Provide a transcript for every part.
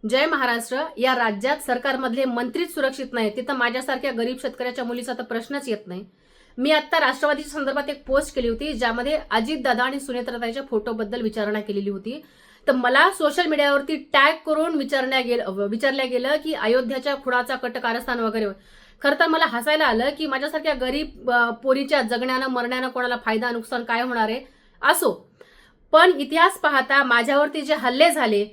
जय महाराष्ट्र. या राज्यात सरकारमधले मंत्रीच सुरक्षित नाही, तिथं माझ्यासारख्या गरीब शेतकऱ्याच्या मुलीचा तर प्रश्नच येत नाही. मी आता राष्ट्रवादीच्या संदर्भात एक पोस्ट केली होती, ज्यामध्ये अजितदादा आणि सुनेत्राताईच्या फोटोबद्दल विचारणा केलेली होती. तर मला सोशल मीडियावरती टॅग करून विचारल्या गेलं की अयोध्याच्या खुणाचा कट कारस्थान वगैरे. खरं तर मला हसायला आलं की माझ्यासारख्या गरीब पोरीच्या जगण्यानं मरण्यानं कोणाला फायदा नुकसान काय होणार आहे असो. पण इतिहास पाहता माझ्यावरती जे हल्ले झाले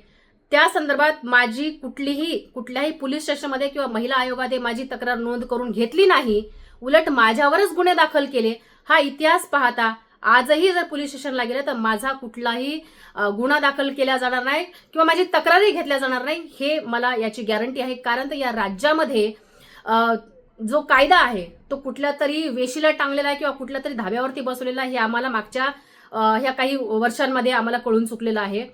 त्या संदर्भात माझी कुठल्याही पोलीस स्टेशनमध्ये किंवा महिला आयोगामध्ये माझी तक्रार नोंद करून घेतली नाही, उलट माझ्यावरच गुन्हे दाखल केले. हा इतिहास पाहता आजही जर पोलीस स्टेशनला गेलं तर माझा कुठलाही गुन्हा दाखल केला जाणार नाही किंवा माझी तक्रारही घेतल्या जाणार नाही, हे मला याची गॅरंटी आहे. कारण तर या राज्यामध्ये जो कायदा आहे तो कुठल्या तरी वेशीला टांगलेला आहे किंवा कुठल्या तरी धाब्यावरती बसवलेला आहे, हे आम्हाला मागच्या ह्या काही वर्षांमध्ये आम्हाला कळून चुकलेलं आहे.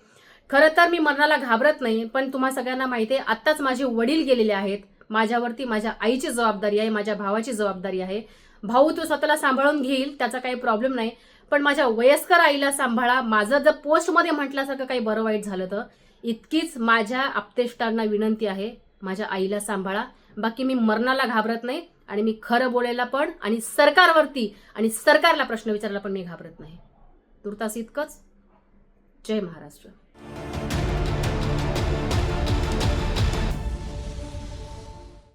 खरं तर मी मरणाला घाबरत नाही, पण तुम्हा सगळ्यांना माहिती आहे आत्ताच माझे वडील गेलेले आहेत. माझ्यावरती माझ्या आईची जबाबदारी आहे, माझ्या भावाची जबाबदारी आहे. भाऊ तो स्वतःला सांभाळून घेईल, त्याचा काही प्रॉब्लेम नाही, पण माझ्या वयस्कर आईला सांभाळा. माझं जर पोस्टमध्ये म्हटल्यासारखं काही बरं वाईट झालं तर इतकीच माझ्या आप्तेष्टांना विनंती आहे, माझ्या आईला सांभाळा. बाकी मी मरणाला घाबरत नाही आणि मी खरं बोलायला पण आणि सरकारवरती आणि सरकारला प्रश्न विचारायला पण मी घाबरत नाही. तुर्तास इतकंच. जय महाराष्ट्र.